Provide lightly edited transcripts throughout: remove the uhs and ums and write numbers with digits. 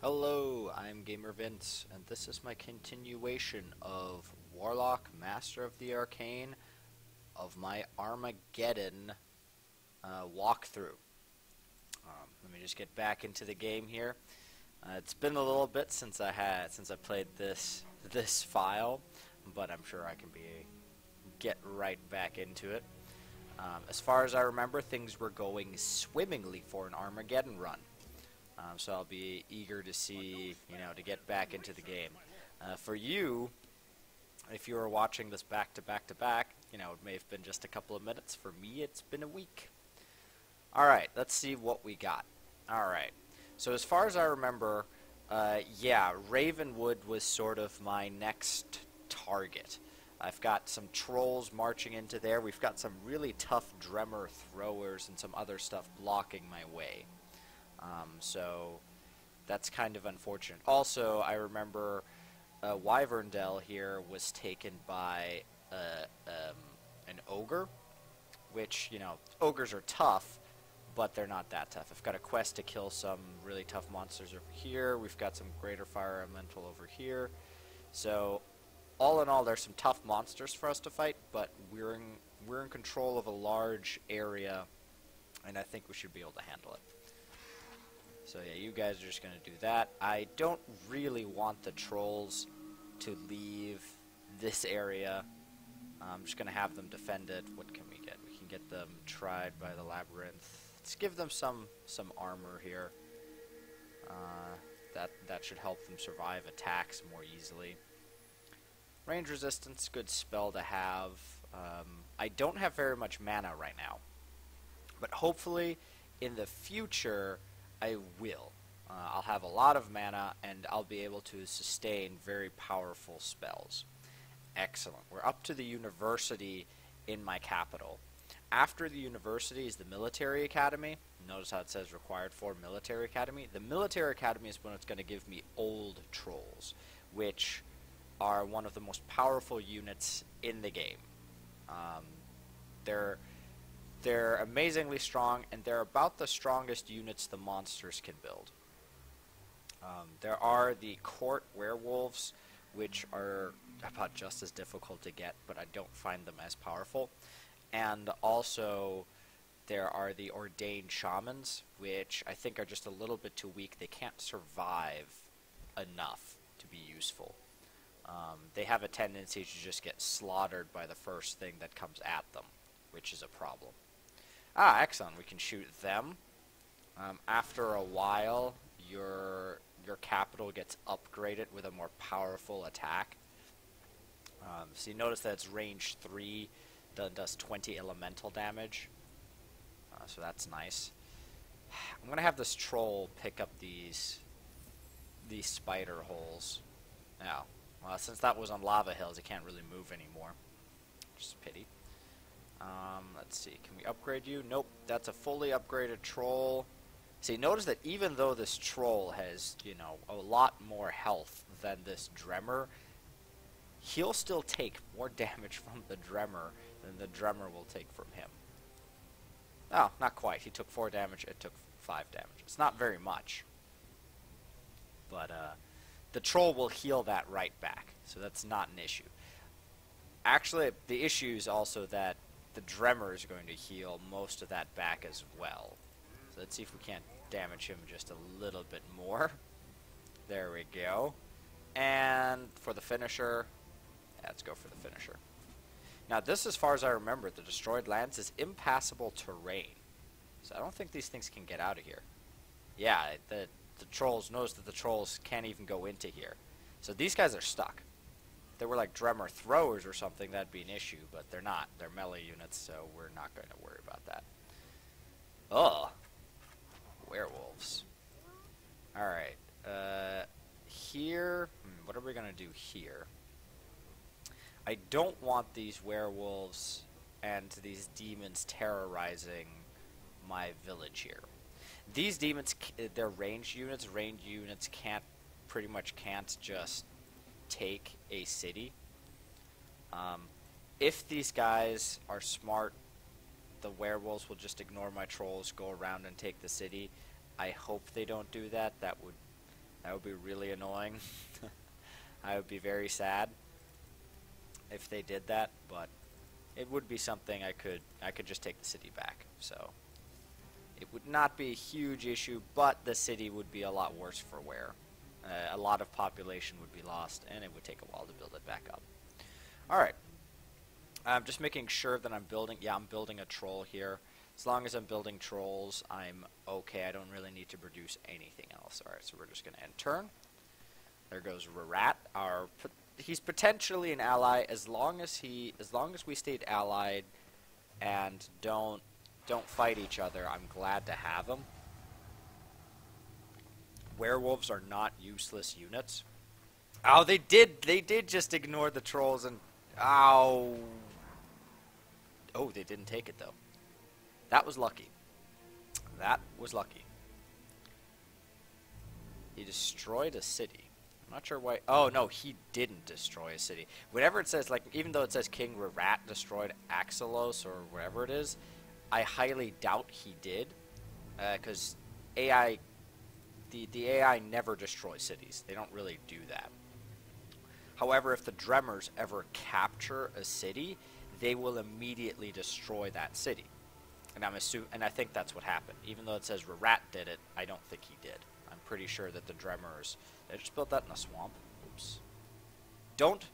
Hello, I'm Gamer Vince, and this is my continuation of Warlock, Master of the Arcane, of my Armageddon walkthrough. Let me just get back into the game here. It's been a little bit since I played this file, but I'm sure I can get right back into it. As far as I remember, things were going swimmingly for an Armageddon run. So I'll be eager to see, to get back into the game. For you, if you were watching this back to back to back, it may have been just a couple of minutes. For me, it's been a week. Alright, let's see what we got. Alright, so as far as I remember, Ravenwood was sort of my next target. I've got some trolls marching into there. We've got some really tough Dremmer throwers and some other stuff blocking my way. So that's kind of unfortunate. Also, I remember Wyverndale here was taken by an ogre, which, ogres are tough, but they're not that tough. I've got a quest to kill some really tough monsters over here. We've got some greater fire elemental over here. So all in all, there's some tough monsters for us to fight, but we're in control of a large area, and I think we should be able to handle it. So yeah, you guys are just going to do that. I don't really want the trolls to leave this area. I'm just going to have them defend it. What can we get? We can get them tried by the labyrinth. Let's give them some armor here. That should help them survive attacks more easily. Range resistance, good spell to have. I don't have very much mana right now, but hopefully in the future I will. I'll have a lot of mana, and I'll be able to sustain very powerful spells. Excellent. We're up to the university in my capital. After the university is the military academy. Notice how it says required for military academy. The military academy is when it's going to give me old trolls, which are one of the most powerful units in the game. They're amazingly strong, and they're about the strongest units the monsters can build. There are the court werewolves, which are about just as difficult to get, but I don't find them as powerful. And also, there are the ordained shamans, which I think are just a little bit too weak. They can't survive enough to be useful. They have a tendency to just get slaughtered by the first thing that comes at them, which is a problem. Ah, excellent. We can shoot them. After a while, your capital gets upgraded with a more powerful attack. So you notice that it's range 3, does 20 elemental damage. So that's nice. I'm going to have this troll pick up these spider holes. Now, well, since that was on lava hills, it can't really move anymore. Just a pity. Let's see, can we upgrade you? Nope, that's a fully upgraded troll. See, notice that even though this troll has, a lot more health than this Dremmer, he'll still take more damage from the Dremmer than the Dremmer will take from him. Oh, not quite. He took 4 damage, it took 5 damage. It's not very much. But, the troll will heal that right back, so that's not an issue. Actually, the issue is also that the Dremmer is going to heal most of that back as well. So let's see if we can't damage him just a little bit more. There we go. And for the finisher, let's go for the finisher. Now this, as far as I remember, the destroyed lands is impassable terrain. So I don't think these things can get out of here. Yeah, the trolls, notice that the trolls can't even go into here. So these guys are stuck. If they were like Dremmer throwers or something, that'd be an issue, but they're not. They're melee units, so we're not going to worry about that. Ugh. Werewolves. Alright. Here, what are we going to do here? I don't want these werewolves and these demons terrorizing my village here. These demons, they're ranged units. Ranged units pretty much can't just take a city. If these guys are smart, the werewolves will just ignore my trolls, go around and take the city. I hope they don't do that. That would That would be really annoying. I would be very sad if they did that, but it would be something I could just take the city back. So it would not be a huge issue, but the city would be a lot worse for wear. A lot of population would be lost, and it would take a while to build it back up. Alright. I'm just making sure that I'm building... Yeah, I'm building a troll here. As long as I'm building trolls, I'm okay. I don't really need to produce anything else. Alright, so we're just going to end turn. There goes Rarat. He's potentially an ally as long as we stayed allied and don't fight each other. I'm glad to have him. Werewolves are not useless units. Oh, they did just ignore the trolls and ow. Oh, they didn't take it though. That was lucky. That was lucky. He destroyed a city. I'm not sure why. Oh no, he didn't destroy a city. Whenever it says, like, even though it says King Rarat destroyed Axelos or wherever it is, I highly doubt he did, because AI, the AI never destroys cities. They don't really do that. However, if the Dremers ever capture a city, they will immediately destroy that city. And I think that's what happened. Even though it says Rarat did it, I don't think he did. I'm pretty sure that the Dremers... Did I just build that in a swamp? Oops. Don't...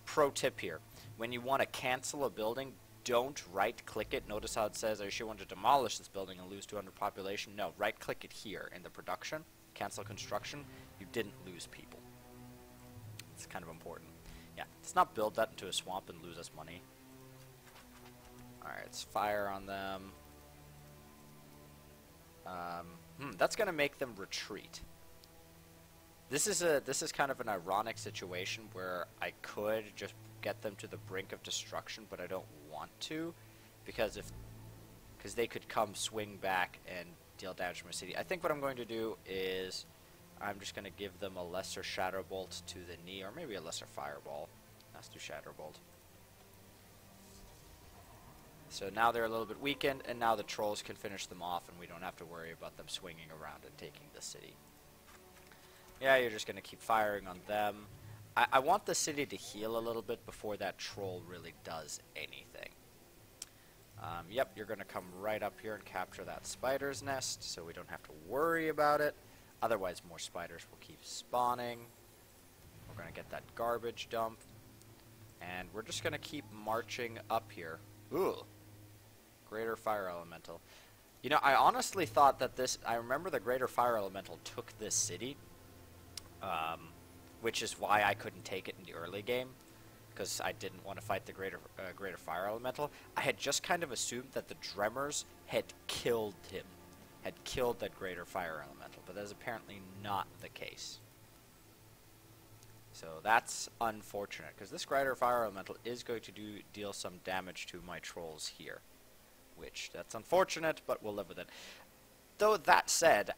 Pro tip here. When you want to cancel a building, don't right-click it. Notice how it says, I sure want to demolish this building and lose 200 population. No, right-click it here in the production. Cancel construction. You didn't lose people. It's kind of important. Yeah, let's not build that into a swamp and lose us money. Alright, let's fire on them. That's gonna make them retreat. This is kind of an ironic situation where I could just get them to the brink of destruction, but I don't want to, because they could come swing back and deal damage to my city. I think what I'm going to do is I'm just going to give them a lesser Shadow Bolt to the knee, or maybe a lesser Fireball. Let's do Shadow Bolt. So now they're a little bit weakened, and now the trolls can finish them off, and we don't have to worry about them swinging around and taking the city. Yeah, you're just going to keep firing on them. I want the city to heal a little bit before that troll really does anything. Yep, you're going to come right up here and capture that spider's nest, so we don't have to worry about it. Otherwise, more spiders will keep spawning. We're going to get that garbage dump. And we're just going to keep marching up here. Ooh. Greater Fire Elemental. You know, I honestly thought that I remember the Greater Fire Elemental took this city. Which is why I couldn't take it in the early game. Because I didn't want to fight the Greater Fire Elemental. I had just kind of assumed that the Dremers had killed him. Had killed that Greater Fire Elemental. But that is apparently not the case. So that's unfortunate. Because this Greater Fire Elemental is going to deal some damage to my trolls here. Which, that's unfortunate, but we'll live with it. Though that said,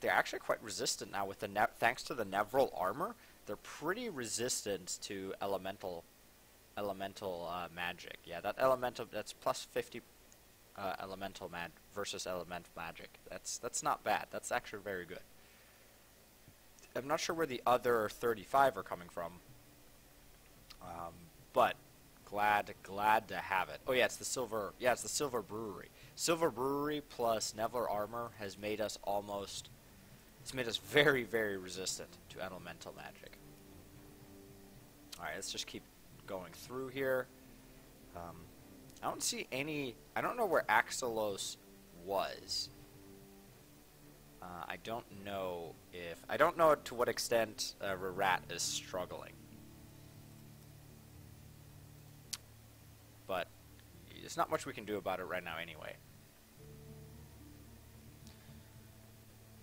they're actually quite resistant now with thanks to the Nevral armor. They're pretty resistant to elemental magic. Yeah, that's plus 50 elemental versus elemental magic. That's not bad. That's actually very good. I'm not sure where the other 35 are coming from, but glad to have it. Oh yeah, it's the silver. Yeah, it's the Silver Brewery. Silver Brewery plus Nevlar armor has made us almost. It's made us very, very resistant to elemental magic. All right, let's just keep going through here. I don't see any. I don't know where Axelos was. I don't know to what extent Rarat is struggling. But there's not much we can do about it right now anyway.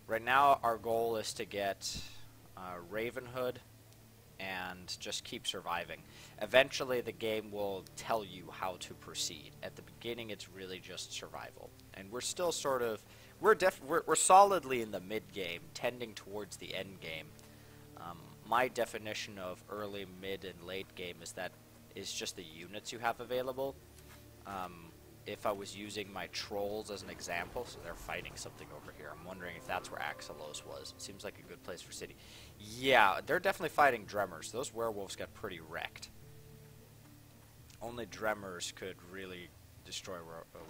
Right now our goal is to get Ravenhood and just keep surviving. Eventually the game will tell you how to proceed. At the beginning it's really just survival. And we're still sort of... We're solidly in the mid-game, tending towards the end game. My definition of early, mid, and late game is just the units you have available. if I was using my trolls as an example. So they're fighting something over here. I'm wondering if that's where Axelos was. Seems like a good place for city. Yeah, they're definitely fighting Dremors. Those werewolves got pretty wrecked. Only Dremors could really destroy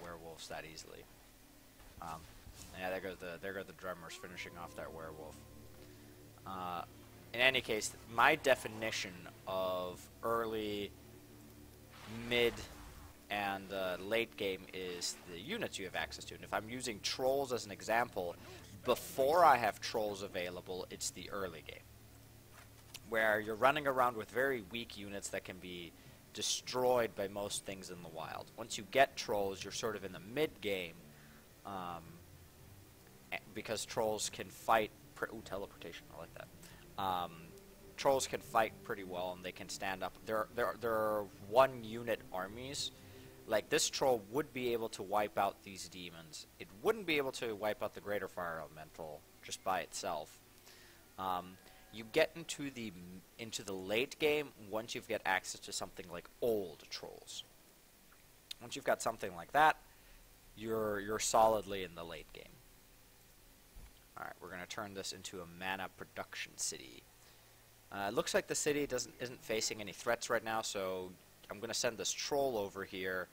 werewolves that easily. Yeah, there go the Dremors finishing off that werewolf. In any case, my definition of early, mid, and late game is the units you have access to. And if I'm using trolls as an example, before I have trolls available, it's the early game, where you're running around with very weak units that can be destroyed by most things in the wild. Once you get trolls, you're sort of in the mid game, because trolls can fight. Ooh, teleportation! I like that. Trolls can fight pretty well, and they can stand up. There are one-unit armies. Like, this troll would be able to wipe out these demons. It wouldn't be able to wipe out the Greater Fire Elemental just by itself. You get into the late game once you've got access to something like old trolls. Once you've got something like that, you're solidly in the late game. All right, we're going to turn this into a mana production city. It looks like the city isn't facing any threats right now, so I'm going to send this troll over here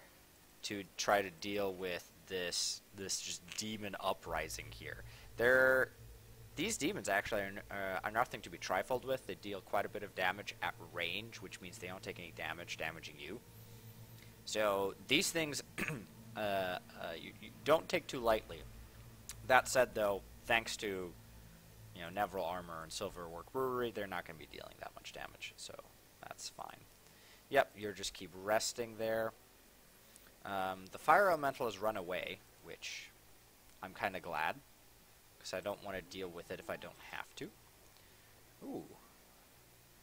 to try to deal with this just demon uprising here. These demons actually are nothing to be trifled with. They deal quite a bit of damage at range, which means they don't take any damage damaging you. So these things you don't take too lightly. That said, though, thanks to Neville Armor and Silverwork Brewery, they're not going to be dealing that much damage, so that's fine. Yep, you just keep resting there. The Fire Elemental has run away, which I'm kind of glad, because I don't want to deal with it if I don't have to. Ooh,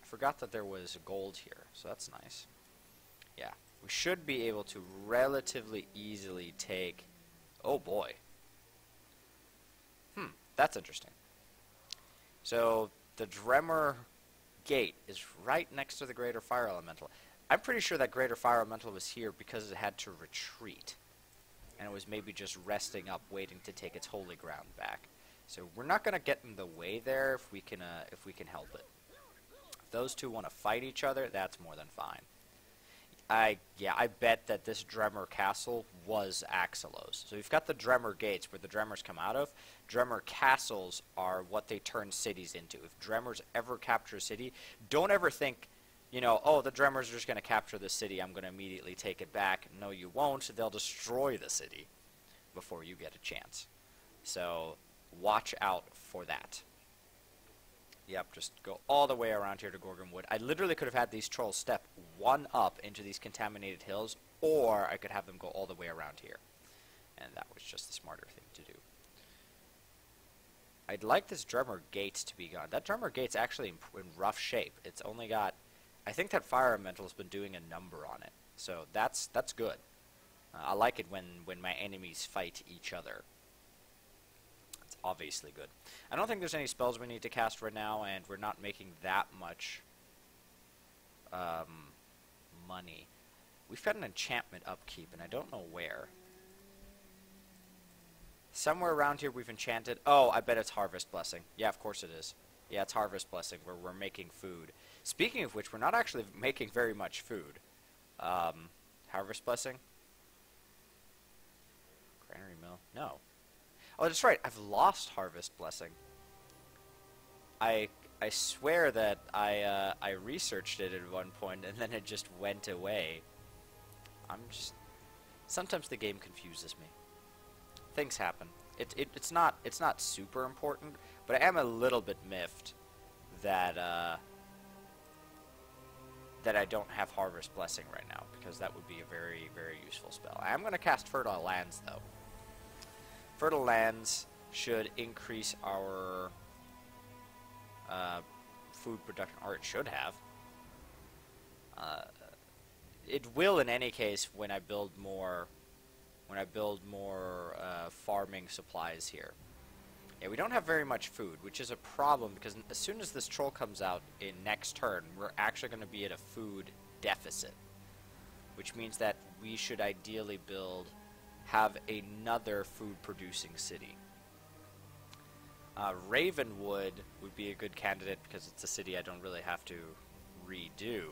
I forgot that there was gold here, so that's nice. Yeah, we should be able to relatively easily take... Oh boy. That's interesting. So, the Dremor Gate is right next to the Greater Fire Elemental. I'm pretty sure that Greater Fire Elemental was here because it had to retreat. And it was maybe just resting up, waiting to take its holy ground back. So we're not going to get in the way there if we can help it. If those two want to fight each other, that's more than fine. I bet that this Dremor Castle was Axelos. So you've got the Dremor Gates where the Dremors come out of. Dremor Castles are what they turn cities into. If Dremors ever capture a city, don't ever think, oh, the Dremors are just going to capture the city, I'm going to immediately take it back. No, you won't. They'll destroy the city before you get a chance. So watch out for that. Yep, just go all the way around here to Gorgonwood. I literally could have had these trolls step one up into these contaminated hills, or I could have them go all the way around here. And that was just the smarter thing to do. I'd like this Dremor Gate to be gone. That Dremor Gate's actually in rough shape. It's only got... I think that Fire Elemental's been doing a number on it. So that's good. I like it when my enemies fight each other. It's obviously good. I don't think there's any spells we need to cast right now, and we're not making that much money. We've got an enchantment upkeep, and I don't know where. Somewhere around here we've enchanted... Oh, I bet it's Harvest Blessing. Yeah, of course it is. Yeah, it's Harvest Blessing, where we're making food. Speaking of which, we're not actually making very much food. Harvest Blessing? Granary Mill? No. Oh, that's right. I've lost Harvest Blessing. I swear that I researched it at one point and then it just went away. Sometimes the game confuses me. Things happen. It's not super important, but I am a little bit miffed that that I don't have Harvest Blessing right now, because that would be a very, very useful spell. I am going to cast Fertile Lands, though. Fertile Lands should increase our food production, or it should have. It will in any case when I build more farming supplies here. Yeah, we don't have very much food, which is a problem, because as soon as this troll comes out in next turn, we're actually going to be at a food deficit, which means that we should ideally build have another food-producing city. Ravenwood would be a good candidate because it's a city I don't really have to redo.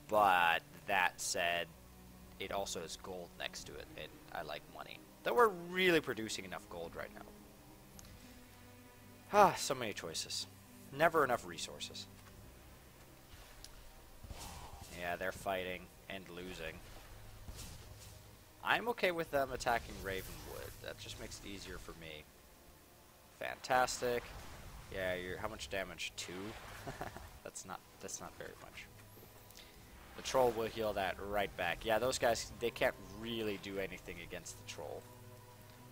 But that said, it also has gold next to it, and I like money. Though we're really producing enough gold right now. Ah, so many choices. Never enough resources. Yeah, they're fighting and losing. I'm okay with them attacking Ravenwood. That just makes it easier for me. Fantastic. Yeah, how much damage? 2? That's not very much. The troll will heal that right back. Yeah, those guys, they can't really do anything against the troll.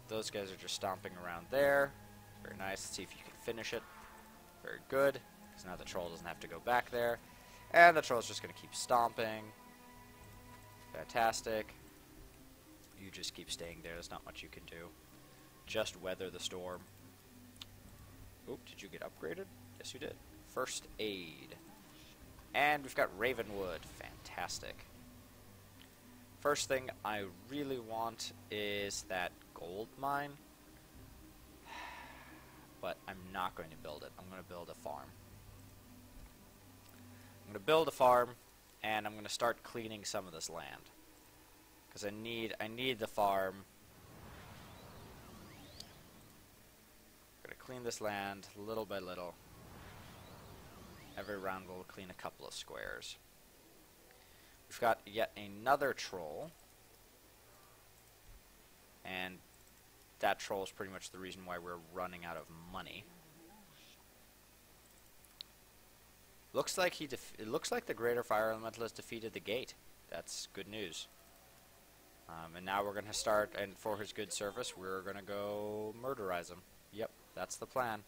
Those guys are just stomping around there. Very nice. Let's see if you can finish it. Very good. Because now the troll doesn't have to go back there. And the troll's just going to keep stomping. Fantastic. You just keep staying there. There's not much you can do. Just weather the storm. Oop, did you get upgraded? Yes, you did. First aid. And we've got Ravenwood. Fantastic. First thing I really want is that gold mine. But I'm not going to build it. I'm going to build a farm. I'm going to build a farm, and I'm going to start cleaning some of this land. Because I need the farm. I'm going to clean this land little by little. Every round we'll clean a couple of squares. We've got yet another troll. And that troll is pretty much the reason why we're running out of money. Looks like it looks like the Greater Fire Elemental has defeated the gate. That's good news. And now we're going to start, and for his good service, we're going to go murderize him. Yep, that's the plan.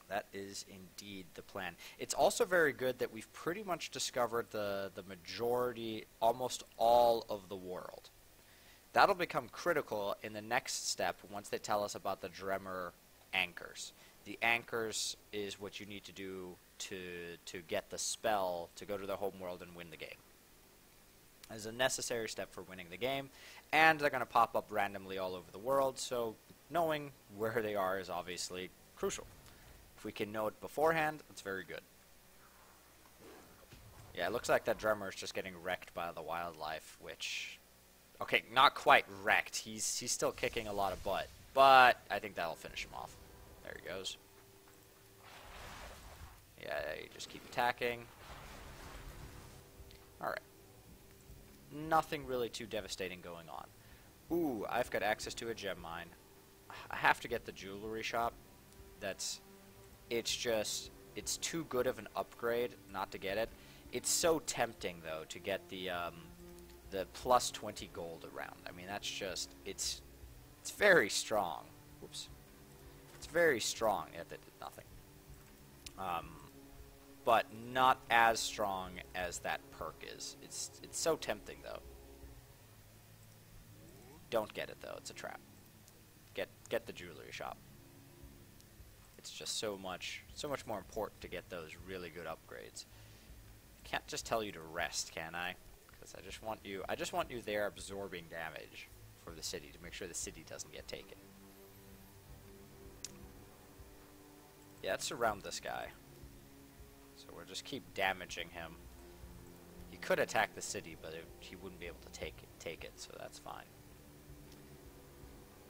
That is indeed the plan. It's also very good that we've pretty much discovered the majority, almost all of the world. That'll become critical in the next step once they tell us about the Dremmer anchors. The anchors is what you need to do to get the spell to go to the home world and win the game. As a necessary step for winning the game, and they're going to pop up randomly all over the world, so knowing where they are is obviously crucial. If we can know it beforehand, it's very good. Yeah, it looks like that drummer is just getting wrecked by the wildlife, which... Okay, not quite wrecked. He's still kicking a lot of butt, but I think that'll finish him off. There he goes. Yeah, you just keep attacking. Alright. Nothing really too devastating going on. Ooh, I've got access to a gem mine. I have to get the jewelry shop. It's too good of an upgrade not to get it. It's so tempting, though, to get the plus 20 gold around. I mean, that's just, it's very strong. Whoops. It's very strong. Yeah, that did nothing. But not as strong as that perk is. It's so tempting, though. Don't get it, though. It's a trap. Get the jewelry shop. It's just so much more important to get those really good upgrades. I can't just tell you to rest, can I? Because I just want you there absorbing damage for the city to make sure the city doesn't get taken. Yeah, let's surround this guy. So we'll just keep damaging him. He could attack the city, but he wouldn't be able to take it, so that's fine.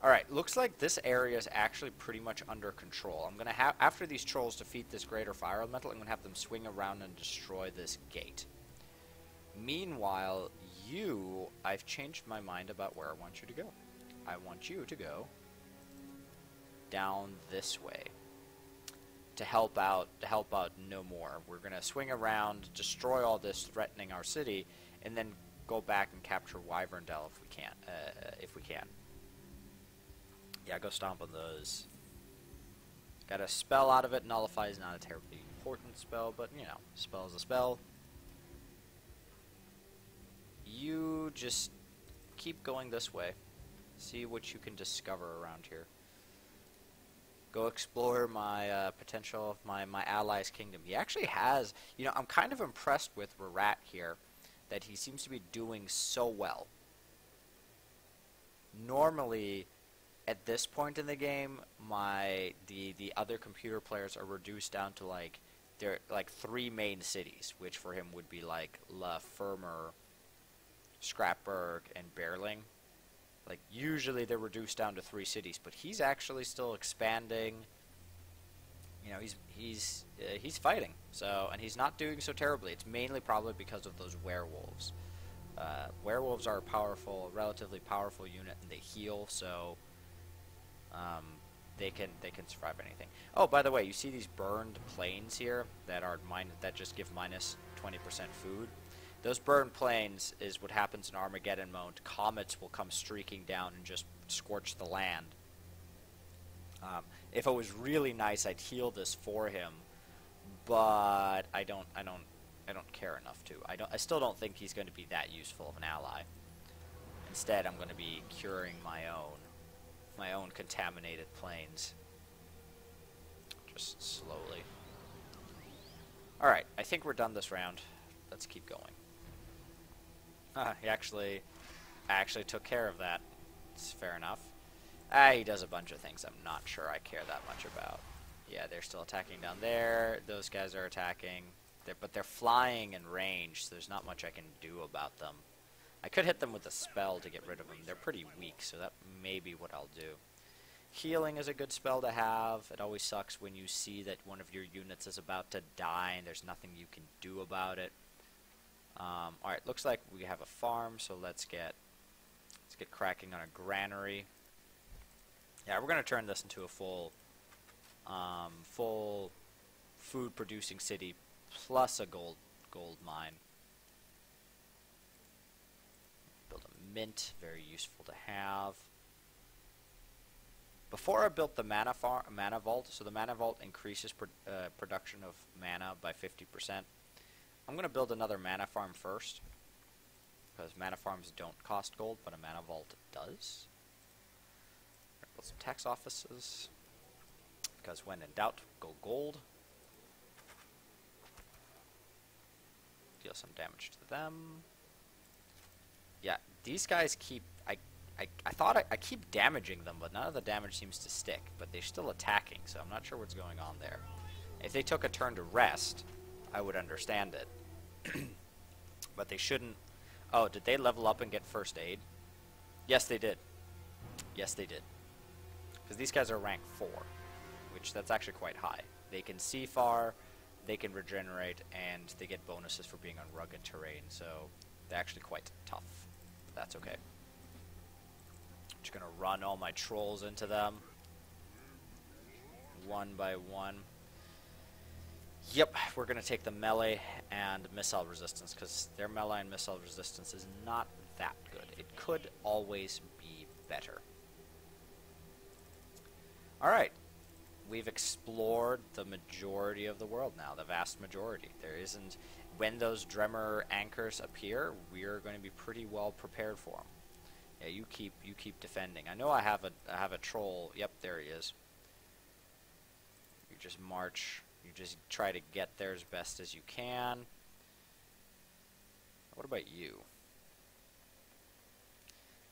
Alright, looks like this area is actually pretty much under control. I'm gonna have, after these trolls defeat this Greater Fire Elemental, I'm gonna have them swing around and destroy this gate. Meanwhile, I've changed my mind about where I want you to go. I want you to go down this way to help out no more. We're gonna swing around, destroy all this threatening our city, and then go back and capture Wyverndale if we can. Yeah, go stomp on those. Got a spell out of it. Nullify is not a terribly important spell, but, you know, spell is a spell. You just keep going this way. See what you can discover around here. Go explore my my ally's kingdom. He actually has, you know, I'm kind of impressed with Rarat here, that he seems to be doing so well. Normally, at this point in the game, the other computer players are reduced down to like they're like 3 main cities, which for him would be like La Fermer, Scrapburg, and Berling. Like usually they're reduced down to 3 cities, but he's actually still expanding. You know, he's fighting. So, and he's not doing so terribly. It's mainly probably because of those werewolves. Werewolves are a powerful, relatively powerful unit, and they heal, so they can survive anything. Oh, by the way, you see these burned plains here that are that just give minus 20% food. Those burned plains is what happens in Armageddon mode. Comets will come streaking down and just scorch the land. If it was really nice, I'd heal this for him, but I don't care enough to. I still don't think he's going to be that useful of an ally. Instead, I'm going to be curing my own contaminated plains. Just slowly. Alright, I think we're done this round. Let's keep going. I actually took care of that. It's fair enough. He does a bunch of things I'm not sure I care that much about. Yeah, they're still attacking down there. Those guys are attacking. But they're flying in range, so there's not much I can do about them. I could hit them with a spell to get rid of them. They're pretty weak, so that may be what I'll do. Healing is a good spell to have. It always sucks when you see that one of your units is about to die and there's nothing you can do about it. Alright, looks like we have a farm, so let's get cracking on a granary. Yeah, we're gonna turn this into a full food producing city plus a gold mine. Build a mint, very useful to have. Before I built the mana vault, so the mana vault increases production of mana by 50%. I'm going to build another mana farm first, because mana farms don't cost gold, but a mana vault does. Build some tax offices, because when in doubt, go gold. Deal some damage to them. Yeah, these guys keep... I thought I keep damaging them, but none of the damage seems to stick. But they're still attacking, so I'm not sure what's going on there. If they took a turn to rest, I would understand it. But they shouldn't... Oh, did they level up and get first aid? Yes, they did. Yes, they did. Because these guys are rank 4, which that's actually quite high. They can see far, they can regenerate, and they get bonuses for being on rugged terrain, so they're actually quite tough. But that's okay. Just gonna run all my trolls into them. One by one. Yep, we're gonna take the melee and missile resistance, because their melee and missile resistance is not that good. It could always be better. Alright. We've explored the majority of the world now, the vast majority. There isn't... When those Dremor anchors appear, we're going to be pretty well prepared for them. Yeah, you keep defending. I know I have a troll. Yep, there he is. You just march. You just try to get there as best as you can. What about you?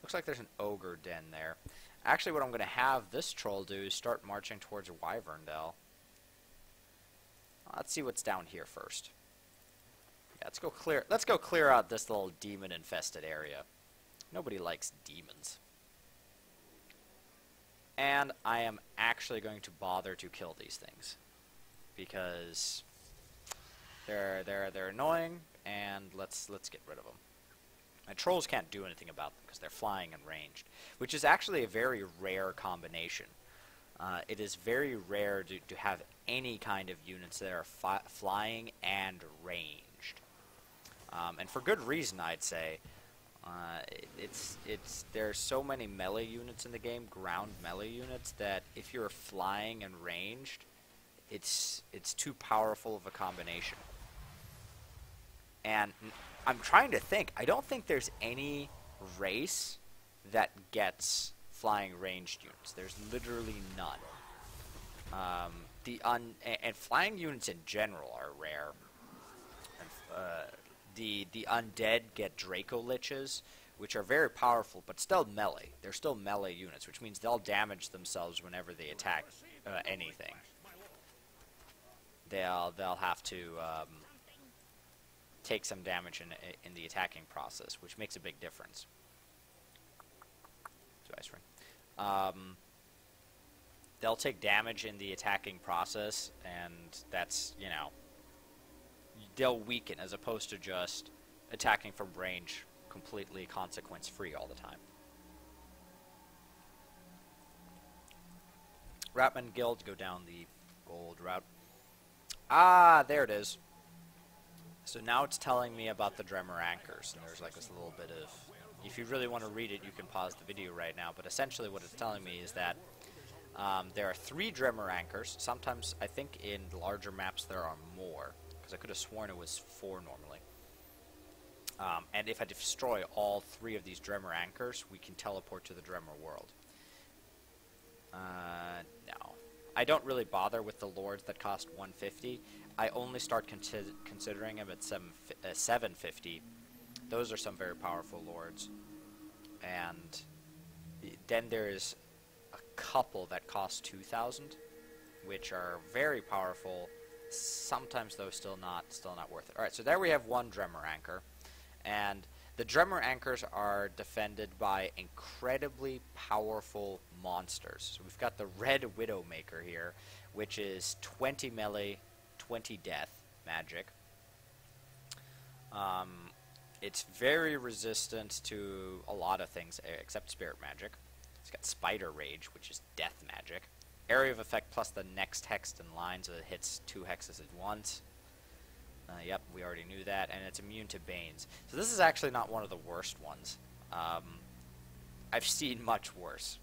Looks like there's an ogre den there. Actually, what I'm going to have this troll do is start marching towards Wyverndale. Let's see what's down here first. Yeah, let's go clear out this little demon-infested area. Nobody likes demons. And I am actually going to bother to kill these things, because they're annoying, and let's get rid of them. My trolls can't do anything about them because they're flying and ranged, which is actually a very rare combination. It is very rare to have any kind of units that are flying and ranged, and for good reason, I'd say. There's so many melee units in the game, ground melee units, that if you're flying and ranged, it's too powerful of a combination. And I'm trying to think. I don't think there's any race that gets flying ranged units. There's literally none. And flying units in general are rare. And, the undead get Draco Liches, which are very powerful, but still melee. They're still melee units, which means they'll damage themselves whenever they attack anything. They'll have to take some damage in the attacking process, which makes a big difference. They'll take damage in the attacking process, and that's, you know, they'll weaken as opposed to just attacking from range completely consequence-free all the time. Ratman Guild, go down the gold route. Ah, there it is. So now it's telling me about the Dremor Anchors, and there's like this little bit of... If you really want to read it, you can pause the video right now, but essentially what it's telling me is that there are 3 Dremor Anchors. Sometimes, I think in larger maps there are more, because I could have sworn it was 4 normally. And if I destroy all 3 of these Dremor Anchors, we can teleport to the Dremor world. No. I don't really bother with the lords that cost 150. I only start considering them at 750. Those are some very powerful lords. And then there's a couple that cost 2,000, which are very powerful. Sometimes, though, still not worth it. All right, so there we have 1 Dremor Anchor. And the Dremor Anchors are defended by incredibly powerful monsters. So we've got the Red Widowmaker here, which is 20 melee, 20 death magic. It's very resistant to a lot of things except spirit magic. It's got Spider Rage, which is death magic. Area of effect plus the next hex in line, so it hits 2 hexes at once. Yep, we already knew that, and it's immune to Banes. So this is actually not one of the worst ones. I've seen much worse.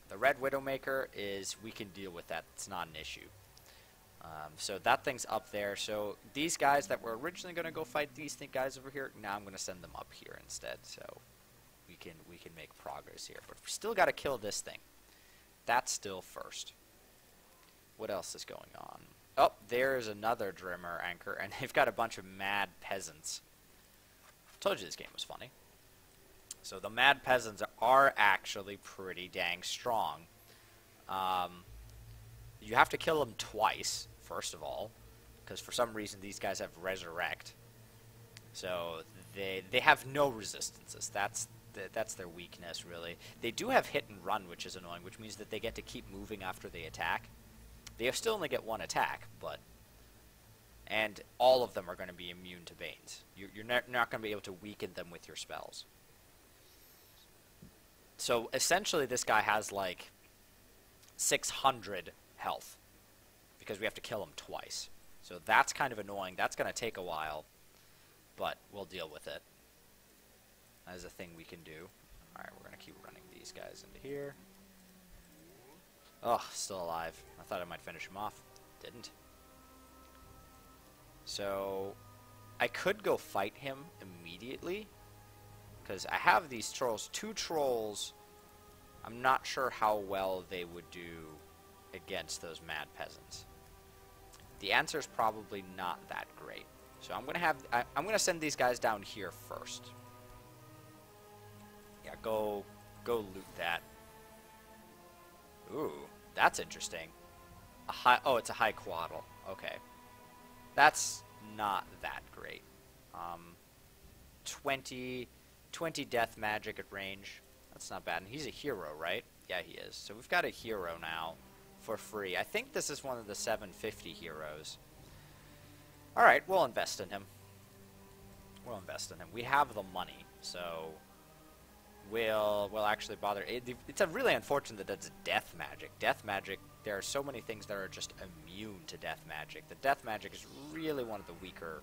The Red Widowmaker is, we can deal with that. It's not an issue. So that thing's up there. So these guys that were originally going to go fight these guys over here, now I'm going to send them up here instead. So we can make progress here. But we still got to kill this thing. That's still first. What else is going on? Oh, there's another Dremor Anchor, and they've got a bunch of mad peasants. Told you this game was funny. So the mad peasants are actually pretty dang strong. You have to kill them twice, first of all, because for some reason these guys have Resurrect. So they have no resistances. That's their weakness, really. They do have Hit and Run, which is annoying, which means that they get to keep moving after they attack. They still only get 1 attack, but... And all of them are going to be immune to Banes. You're not going to be able to weaken them with your spells. So, essentially, this guy has, like, 600 health. Because we have to kill him twice. So that's kind of annoying. That's going to take a while. But we'll deal with it. That is a thing we can do. Alright, we're going to keep running these guys into here. Oh, still alive. I thought I might finish him off. Didn't. So, I could go fight him immediately. Because I have these trolls. 2 trolls. I'm not sure how well they would do against those mad peasants. The answer is probably not that great. So I'm gonna send these guys down here first. Yeah, go loot that. Ooh, that's interesting. Oh, it's a high quaddle. Okay. That's not that great. 20 death magic at range. That's not bad. And he's a hero, right? Yeah, he is. So we've got a hero now for free. I think this is one of the 750 heroes. Alright, we'll invest in him. We'll invest in him. We have the money, so we'll actually bother. It's really unfortunate that it's death magic. Death magic, there are so many things that are just immune to death magic. The death magic is really one of the weaker,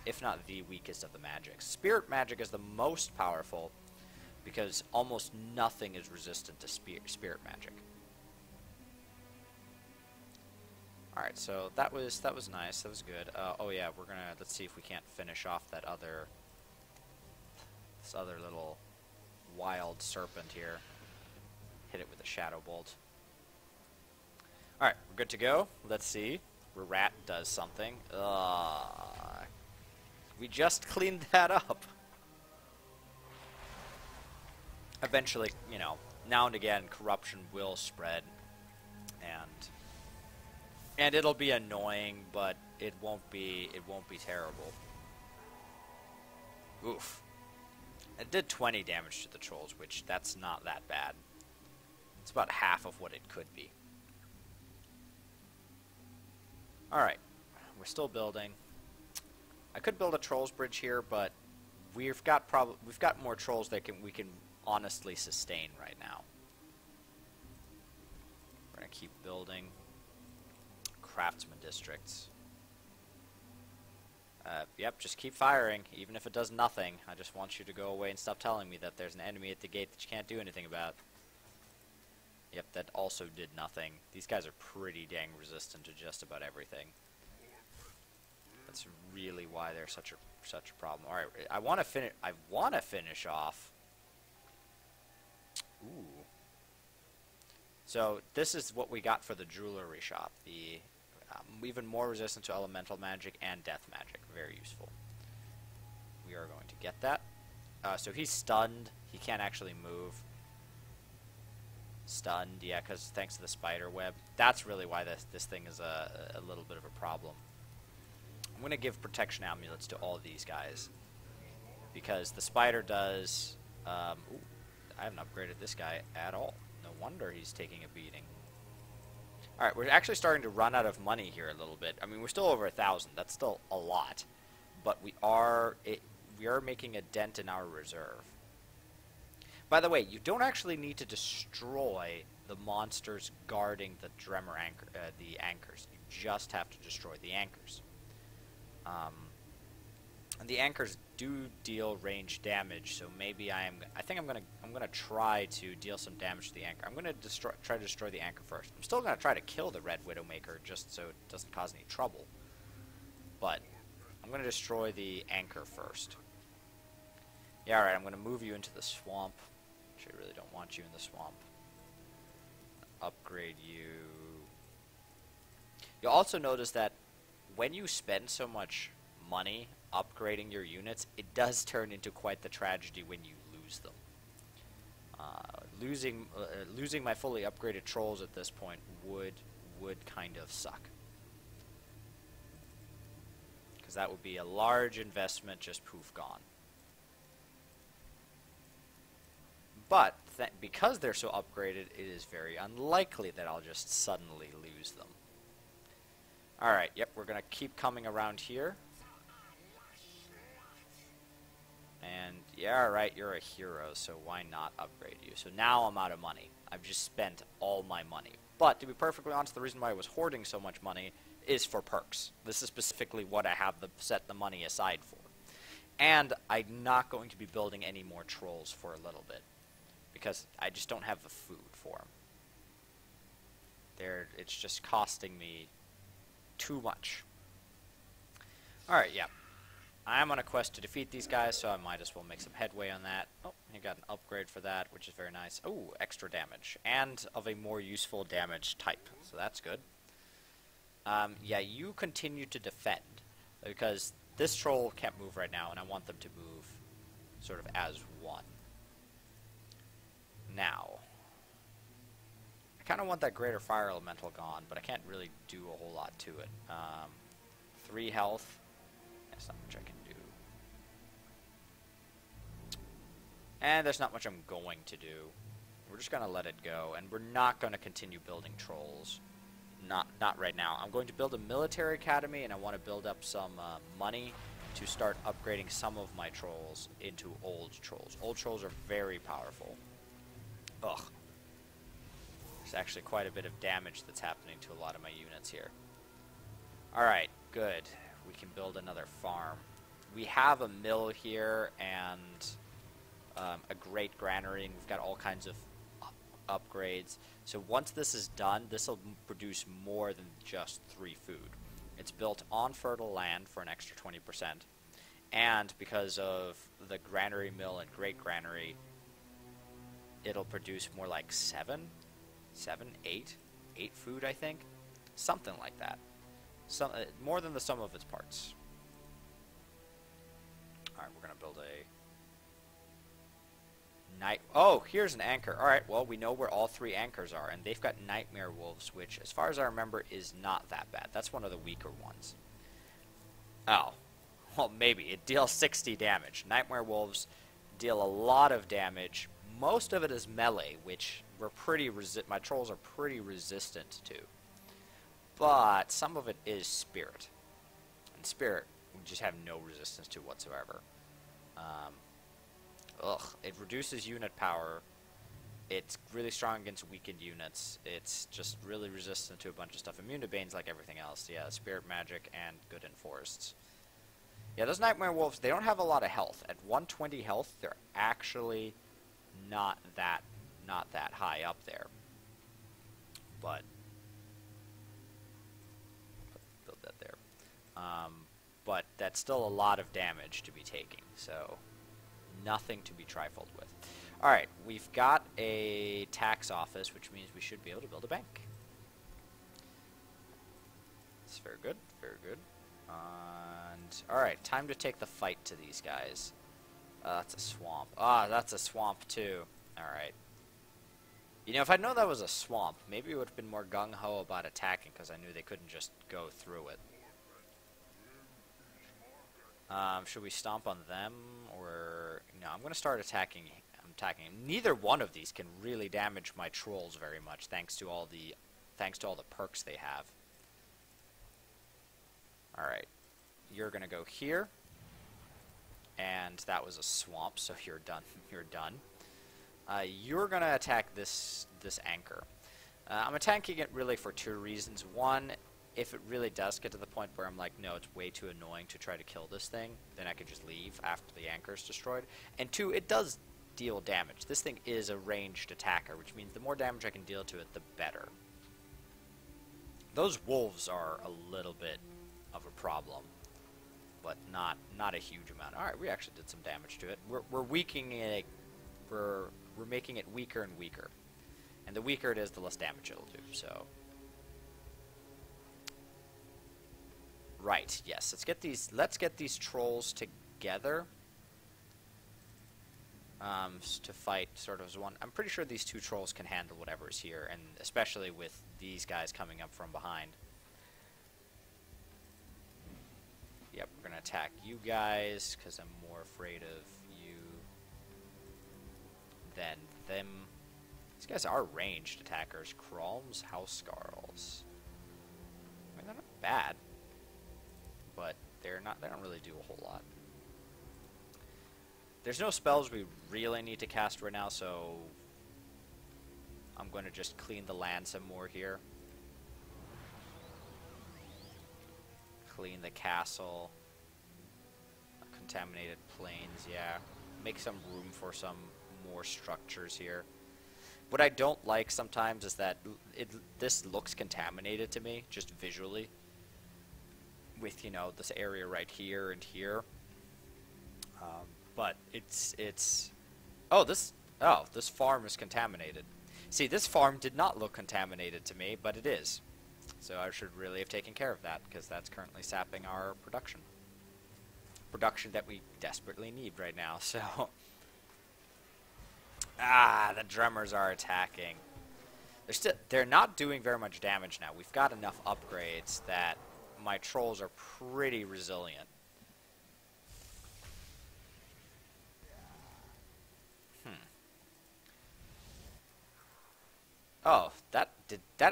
if not the weakest of the magics. Spirit magic is the most powerful because almost nothing is resistant to spirit magic. Alright, so that was nice. That was good. Oh yeah, let's see if we can't finish off this other little wild serpent here. Hit it with a shadow bolt. Alright, we're good to go. Let's see. Rat does something. We just cleaned that up. eventually, you know, now and again, corruption will spread, and it'll be annoying, but it won't be terrible. Oof. It did 20 damage to the trolls, which that's not that bad. It's about half of what it could be. Alright. We're still building. I could build a trolls bridge here, but we've got more trolls that we can honestly sustain right now. We're gonna keep building craftsman districts. Yep, just keep firing, even if it does nothing. I just want you to go away and stop telling me that there's an enemy at the gate that you can't do anything about. Yep, that also did nothing. These guys are pretty dang resistant to just about everything. That's really why they're such a problem. All right, I want to finish off. Ooh. So this is what we got for the jewelry shop. The even more resistant to elemental magic and death magic. Very useful. We are going to get that. So he's stunned. He can't actually move. Stunned, yeah, because thanks to the spider web. That's really why this thing is a little bit of a problem. I'm going to give protection amulets to all these guys, because the spider does... ooh, I haven't upgraded this guy at all. No wonder he's taking a beating. Alright, we're actually starting to run out of money here a little bit. I mean, we're still over 1,000. That's still a lot. But we are making a dent in our reserve. By the way, you don't actually need to destroy the monsters guarding the Dremor the anchors. You just have to destroy the anchors. And the anchors do deal range damage, so maybe I think I'm gonna try to deal some damage to the anchor. I'm gonna try to destroy the anchor first. I'm still gonna try to kill the Red Widowmaker just so it doesn't cause any trouble. But I'm gonna destroy the anchor first. Yeah, alright, I'm gonna move you into the swamp. Actually, I really don't want you in the swamp. Upgrade you. You'll also notice that when you spend so much money upgrading your units, it does turn into quite the tragedy when you lose them. Losing my fully upgraded trolls at this point would kind of suck, because that would be a large investment just poof gone. But because they're so upgraded, it is very unlikely that I'll just suddenly lose them. Alright, yep, we're gonna keep coming around here. And, yeah, alright, you're a hero, so why not upgrade you? So now I'm out of money. I've just spent all my money. But, to be perfectly honest, the reason why I was hoarding so much money is for perks. This is specifically what I have set the money aside for. And I'm not going to be building any more trolls for a little bit, because I just don't have the food for them. It's just costing me too much. Alright, yeah. I'm on a quest to defeat these guys, so I might as well make some headway on that. Oh, you got an upgrade for that, which is very nice. Oh, extra damage. And of a more useful damage type, so that's good. Yeah, you continue to defend, because this troll can't move right now, and I want them to move sort of as one. Now, I kind of want that greater fire elemental gone, but I can't really do a whole lot to it. 3 health. That's not much I can do. And there's not much I'm going to do. We're just going to let it go, and we're not going to continue building trolls. Not right now. I'm going to build a military academy, and I want to build up some money to start upgrading some of my trolls into old trolls. Old trolls are very powerful. Ugh. There's actually quite a bit of damage that's happening to a lot of my units here. Alright, good. We can build another farm. We have a mill here and a great granary, and we've got all kinds of upgrades. So once this is done, this will produce more than just 3 food. It's built on fertile land for an extra 20%, and because of the granary mill and great granary, it'll produce more like 8 food, I think, something like that. More than the sum of its parts. Alright, we're going to build a Oh, here's an anchor. Alright, well, we know where all 3 anchors are, and they've got Nightmare Wolves, which, as far as I remember, is not that bad. That's one of the weaker ones. Oh. Well, maybe. It deals 60 damage. Nightmare Wolves deal a lot of damage. Most of it is melee, which my trolls are pretty resistant to. But some of it is spirit. And spirit, we just have no resistance to whatsoever. It reduces unit power. It's really strong against weakened units. It's just really resistant to a bunch of stuff. Immune to Banes like everything else. Yeah, spirit magic and good in forests. Yeah, those Nightmare Wolves, they don't have a lot of health. At 120 health, they're actually not that high up there. But build that there. But that's still a lot of damage to be taking, so nothing to be trifled with. Alright, we've got a tax office, which means we should be able to build a bank. That's very good, very good. And alright, time to take the fight to these guys. That's a swamp. That's a swamp too. Alright. You know, if I'd known that was a swamp, maybe it would have been more gung-ho about attacking, because I knew they couldn't just go through it. Should we stomp on them, or... No, I'm going to start attacking. Neither one of these can really damage my trolls very much, thanks to all the perks they have. Alright. You're going to go here. And that was a swamp, so you're done. You're done. You're going to attack this anchor. I'm attacking it really for 2 reasons. One, if it really does get to the point where I'm like, no, it's way too annoying to try to kill this thing, then I can just leave after the anchor is destroyed. And 2, it does deal damage. This thing is a ranged attacker, which means the more damage I can deal to it, the better. Those wolves are a little bit of a problem, but not a huge amount. All right, we actually did some damage to it. We're weakening it. We're making it weaker and weaker, and the weaker it is, the less damage it'll do. So, right, yes. Let's get these trolls together. To fight sort of as one. I'm pretty sure these 2 trolls can handle whatever's here, and especially with these guys coming up from behind. Yep, we're going to attack you guys, because I'm more afraid of you than them. These guys are ranged attackers. Kralm's Housecarls. I mean, they're not bad, but they don't really do a whole lot. There's no spells we really need to cast right now, so I'm going to just clean the land some more here. Clean the castle. Contaminated plains, yeah. Make some room for some more structures here. What I don't like sometimes is that this looks contaminated to me, just visually. With, you know, this area right here and here. But this farm is contaminated. See, this farm did not look contaminated to me, but it is. So I should really have taken care of that, because that's currently sapping our production. Production that we desperately need right now, so... the drummers are attacking. They're not doing very much damage now. We've got enough upgrades that my trolls are pretty resilient. Oh, that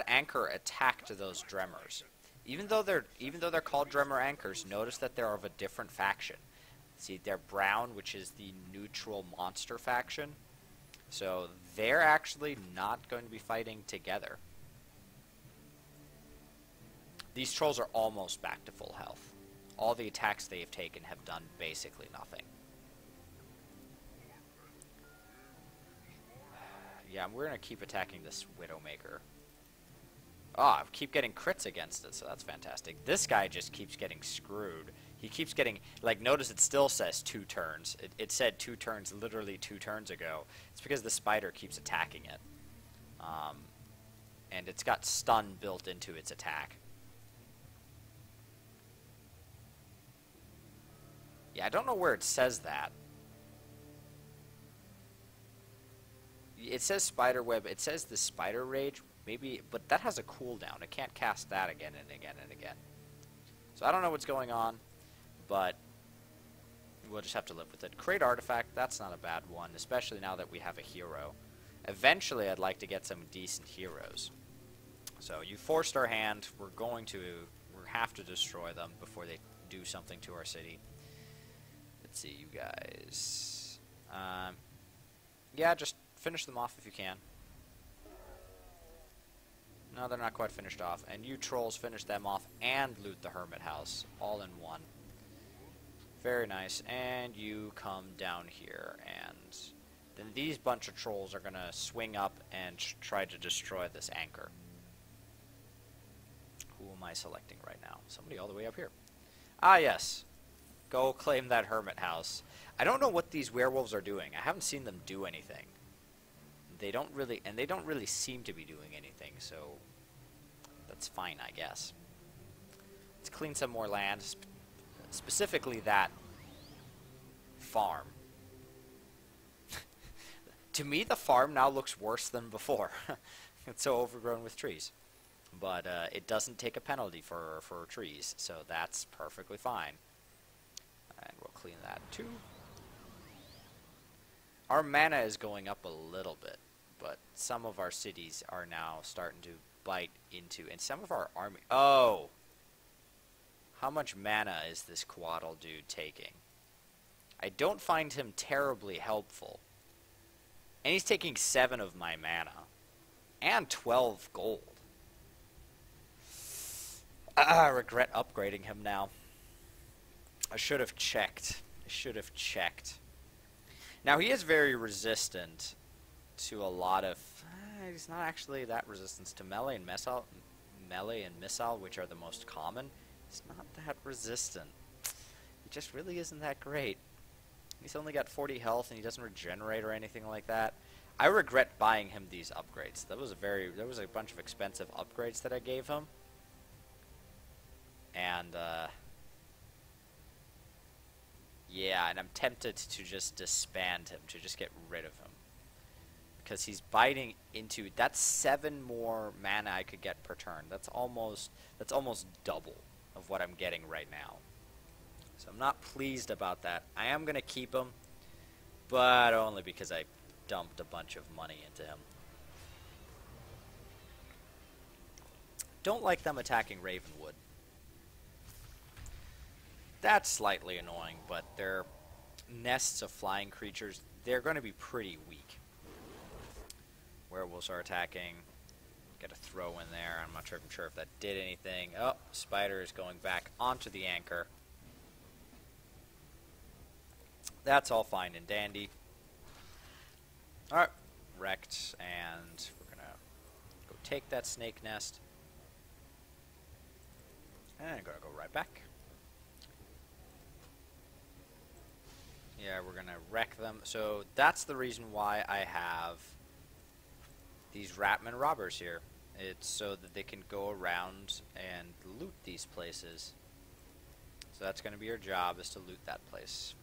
anchor attacked those drummers. Even though they're called drummer anchors, notice that they're of a different faction. See, they're brown, which is the neutral monster faction. So they're actually not going to be fighting together. These trolls are almost back to full health. All the attacks they have taken have done basically nothing. Yeah, we're going to keep attacking this Widowmaker. I keep getting crits against it, so that's fantastic. This guy just keeps getting screwed. He keeps getting, like, notice it still says 2 turns. It said 2 turns literally 2 turns ago. It's because the spider keeps attacking it. And it's got stun built into its attack. Yeah, I don't know where it says that. it says spider web. It says the spider rage. Maybe, but that has a cooldown. It can't cast that again and again and again. So I don't know what's going on, but we'll just have to live with it. Create artifact. That's not a bad one, especially now that we have a hero. Eventually, I'd like to get some decent heroes. So you forced our hand. We have to destroy them before they do something to our city. Let's see, you guys. Yeah, just finish them off if you can. No, they're not quite finished off. And you trolls finish them off and loot the hermit house all in one. Very nice. And you come down here, and then these bunch of trolls are going to swing up and try to destroy this anchor. Who am I selecting right now? Somebody all the way up here. Ah, yes. Go claim that hermit house. I don't know what these werewolves are doing. I haven't seen them do anything. They don't really seem to be doing anything, so that's fine, I guess. Let's clean some more land, specifically that farm. To me, the farm now looks worse than before. It's so overgrown with trees. But it doesn't take a penalty for trees, so that's perfectly fine. And we'll clean that too. Our mana is going up a little bit, but some of our cities are now starting to bite into, and some of our army... Oh! How much mana is this Quaddle dude taking? I don't find him terribly helpful. And he's taking 7 of my mana. And 12 gold. I regret upgrading him now. I should have checked. Now, he is very resistant to a lot of... he's not actually that resistant to melee and missile, which are the most common. He's not that resistant. He just really isn't that great. He's only got 40 health, and he doesn't regenerate or anything like that. I regret buying him these upgrades. There was a bunch of expensive upgrades that I gave him. And, yeah, and I'm tempted to just disband him, to just get rid of him. Because he's biting into... That's 7 more mana I could get per turn. That's almost double of what I'm getting right now. So I'm not pleased about that. I am going to keep him, but only because I dumped a bunch of money into him. Don't like them attacking Ravenwood. That's slightly annoying, but their nests of flying creatures, they're going to be pretty weak. Werewolves are attacking. Get a throw in there. I'm not sure if that did anything. Oh, spider is going back onto the anchor. That's all fine and dandy. Alright, wrecked, and we're going to go take that snake nest. And I'm going to go right back. Yeah, we're going to wreck them. So that's the reason why I have these Ratman robbers here. It's so that they can go around and loot these places. So that's going to be your job, is to loot that place.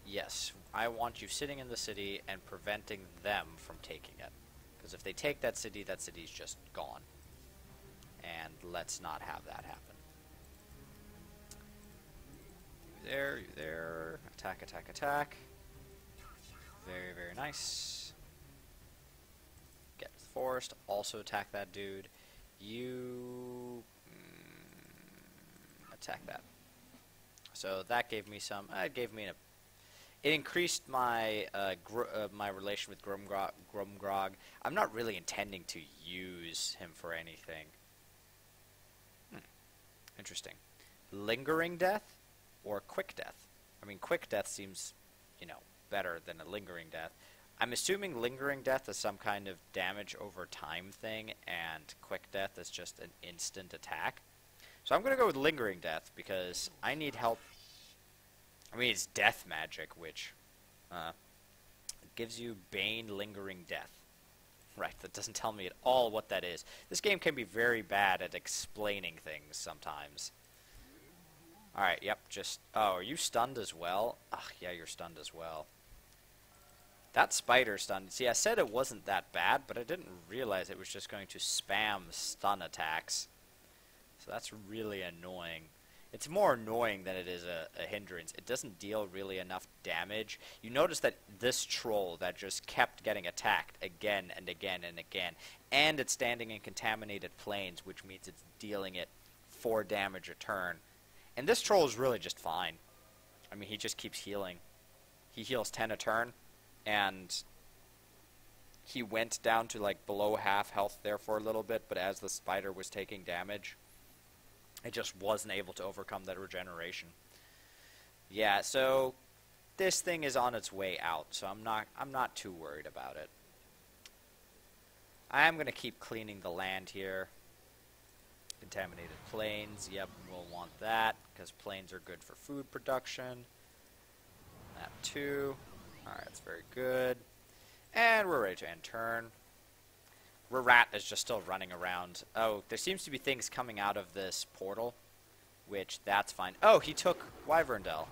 Yes, I want you sitting in the city and preventing them from taking it. Because if they take that city's just gone. And let's not have that happen. You there. Attack, attack, attack. Very, very nice. Get to the forest. Also attack that dude. You... attack that. So that gave me some... It increased my my relation with Grumgrog. I'm not really intending to use him for anything. Interesting. Lingering death or quick death? I mean, quick death seems, better than a lingering death. I'm assuming lingering death is some kind of damage over time thing, and quick death is just an instant attack. So I'm going to go with lingering death, because I need help. I mean, it's death magic, which gives you Bane Lingering Death. Right, that doesn't tell me at all what that is. This game can be very bad at explaining things sometimes. Alright, yep, just... Oh, are you stunned as well? Ugh, yeah, you're stunned as well. That spider stun. See, I said it wasn't that bad, but I didn't realize it was just going to spam stun attacks. So that's really annoying. It's more annoying than it is a hindrance. It doesn't deal really enough damage. You notice that this troll that just kept getting attacked again and again and again, and it's standing in contaminated plains, which means it's dealing it 4 damage a turn. And this troll is really just fine. I mean, he just keeps healing. He heals 10 a turn, and he went down to like below half health there for a little bit, but as the spider was taking damage, it just wasn't able to overcome that regeneration. Yeah, so this thing is on its way out, so I'm not too worried about it. I am going to keep cleaning the land here. Contaminated plains, yep, we'll want that, because plains are good for food production. That too. Alright, that's very good. And we're ready to end turn. Rat is just still running around. Oh, there seems to be things coming out of this portal, which that's fine. Oh, he took Wyverndell.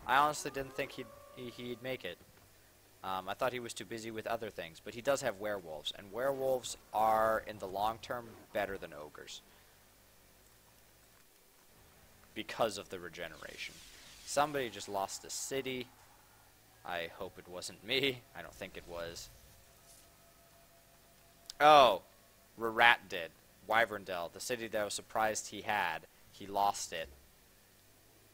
I honestly didn't think he'd make it. I thought he was too busy with other things, but he does have werewolves, and werewolves are, in the long term, better than ogres because of the regeneration. Somebody just lost a city. I hope it wasn't me. I don't think it was. Oh, Rat did. Wyverndell, the city that I was surprised he had, he lost it.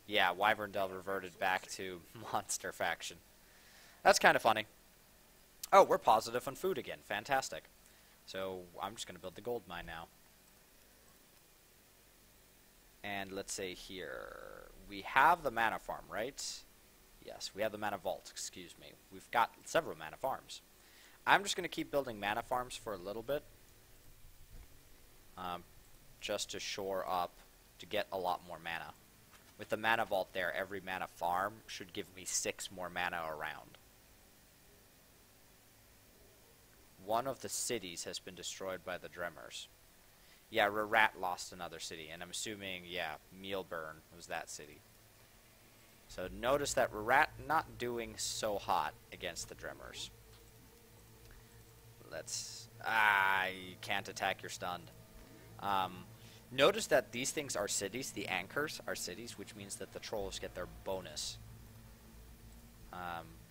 Yeah, Wyverndell reverted back to Monster Faction. That's kind of funny. Oh, we're positive on food again. Fantastic. So I'm just going to build the gold mine now. And let's say here, we have the mana farm, right? Yes, we have the mana vault, excuse me. We've got several mana farms. I'm just going to keep building mana farms for a little bit. Just to shore up, to get a lot more mana. With the mana vault there, every mana farm should give me 6 more mana around. One of the cities has been destroyed by the Dremmers. Yeah, Rat lost another city, and I'm assuming, yeah, Mealburn was that city. So notice that Rat not doing so hot against the Dremmers. You can't attack, you're stunned. Notice that these things are cities, the anchors are cities, which means that the trolls get their bonus.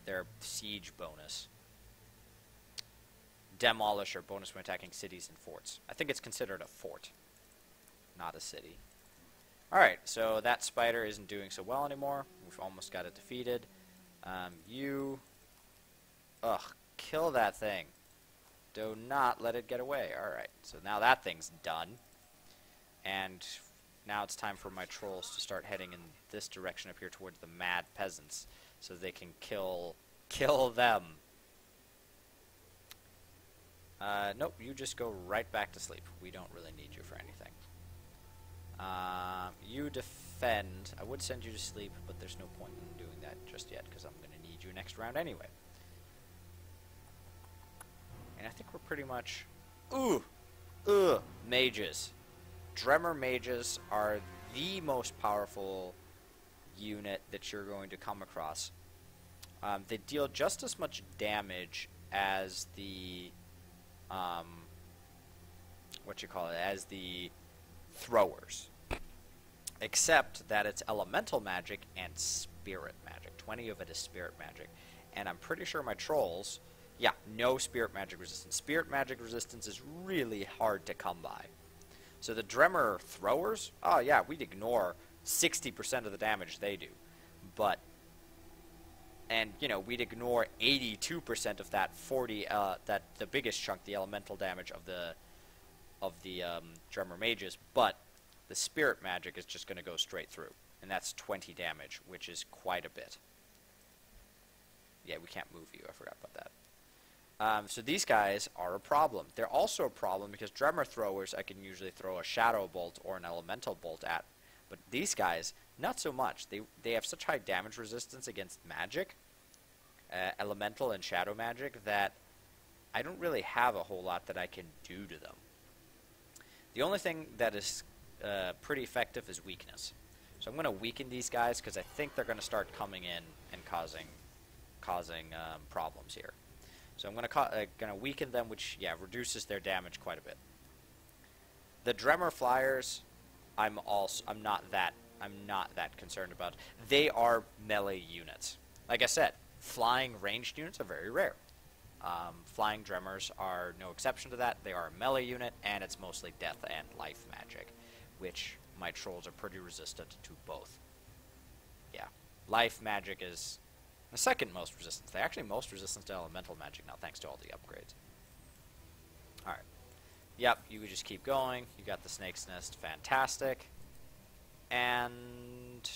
Their siege bonus. Demolisher bonus when attacking cities and forts. I think it's considered a fort, not a city. Alright, so that spider isn't doing so well anymore. We've almost got it defeated. Kill that thing. Do not let it get away. Alright, so now that thing's done. And now it's time for my trolls to start heading in this direction up here towards the mad peasants, so they can kill them. Nope, you just go right back to sleep. We don't really need you for anything. You defend. I would send you to sleep, but there's no point in doing that just yet, because I'm going to need you next round anyway. And I think we're pretty much... Mages. Dremmer mages are the most powerful unit that you're going to come across. They deal just as much damage as the... as the throwers. Except that it's elemental magic and spirit magic. 20 of it is spirit magic. And I'm pretty sure my trolls... Yeah, no spirit magic resistance. Spirit magic resistance is really hard to come by. So the Dremmer throwers, oh yeah, we'd ignore 60% of the damage they do. But, and you know, we'd ignore 82% of that 40, the biggest chunk, the elemental damage of the Dremmer mages. But the spirit magic is just going to go straight through. And that's 20 damage, which is quite a bit. Yeah, we can't move you, I forgot about that. So these guys are a problem. They're also a problem because Dremmer throwers I can usually throw a shadow bolt or an elemental bolt at. But these guys, not so much. They have such high damage resistance against magic, elemental and shadow magic, that I don't really have a whole lot that I can do to them. The only thing that is pretty effective is weakness. So I'm going to weaken these guys because I think they're going to start coming in and causing problems here. So I'm gonna weaken them, which reduces their damage quite a bit. The Dremor Flyers, I'm not that concerned about. They are melee units. Like I said, flying ranged units are very rare. Flying Dremors are no exception to that. They are a melee unit, and it's mostly death and life magic, which my trolls are pretty resistant to both. Yeah, life magic is the second most resistance. They're actually most resistance to elemental magic now, thanks to all the upgrades. Alright. Yep, you could just keep going. You got the Snake's Nest. Fantastic. And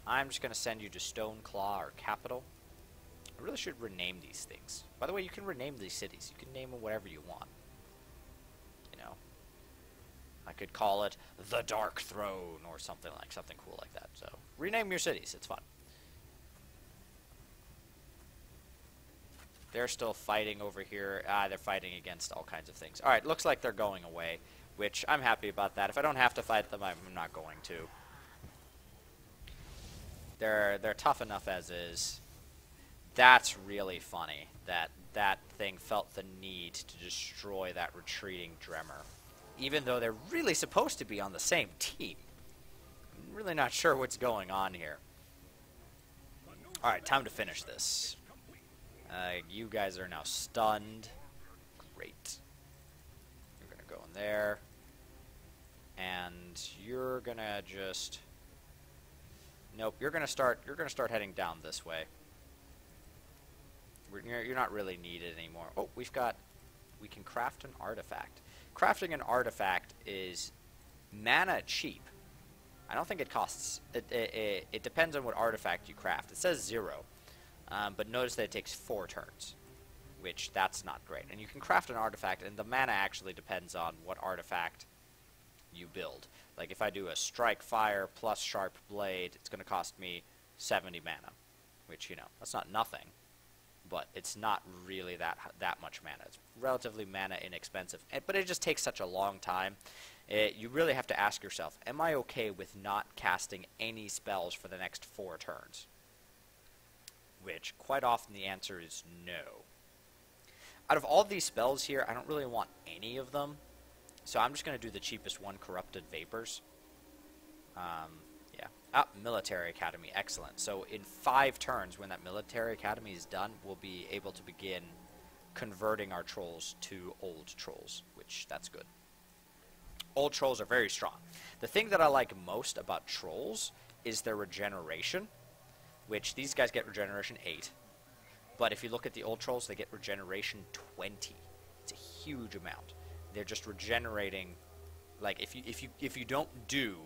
I'm just going to send you to Stone Claw or Capital. I really should rename these things. By the way, you can rename these cities. You can name them whatever you want. You know, I could call it the Dark Throne or something cool like that. So rename your cities. It's fun. They're still fighting over here. They're fighting against all kinds of things. All right, looks like they're going away, which I'm happy about that. If I don't have to fight them, I'm not going to. They're tough enough as is. That's really funny that that thing felt the need to destroy that retreating Dremor, even though they're really supposed to be on the same team. I'm really not sure what's going on here. Alright, time to finish this. You guys are now stunned. Great. You're gonna go in there. And you're gonna just... Nope, you're gonna start heading down this way. You're not really needed anymore. Oh, we can craft an artifact. Crafting an artifact is mana cheap. I don't think it costs, it depends on what artifact you craft. It says 0, but notice that it takes 4 turns, which that's not great. And you can craft an artifact, and the mana actually depends on what artifact you build. Like if I do a Strike Fire plus Sharp Blade, it's going to cost me 70 mana, which, you know, that's not nothing. But it's not really that much mana. It's relatively mana inexpensive, but it just takes such a long time. You really have to ask yourself, am I okay with not casting any spells for the next 4 turns? Which, quite often the answer is no. Out of all these spells here, I don't really want any of them. So I'm just going to do the cheapest one, Corrupted Vapors. Military Academy, excellent. So in 5 turns, when that Military Academy is done, we'll be able to begin converting our trolls to old trolls, which that's good. Old trolls are very strong. The thing that I like most about trolls is their regeneration, which these guys get regeneration 8. But if you look at the old trolls, they get regeneration 20. It's a huge amount. They're just regenerating, like if you don't do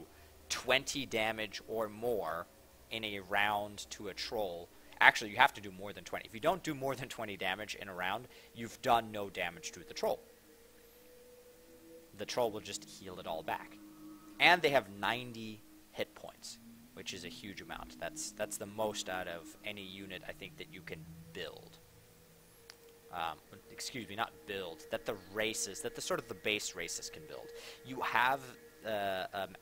20 damage or more in a round to a troll. Actually, you have to do more than 20. If you don't do more than 20 damage in a round, you've done no damage to the troll. The troll will just heal it all back. And they have 90 hit points, which is a huge amount. That's the most out of any unit I think that you can build. Excuse me, not build. That the base races can build. You have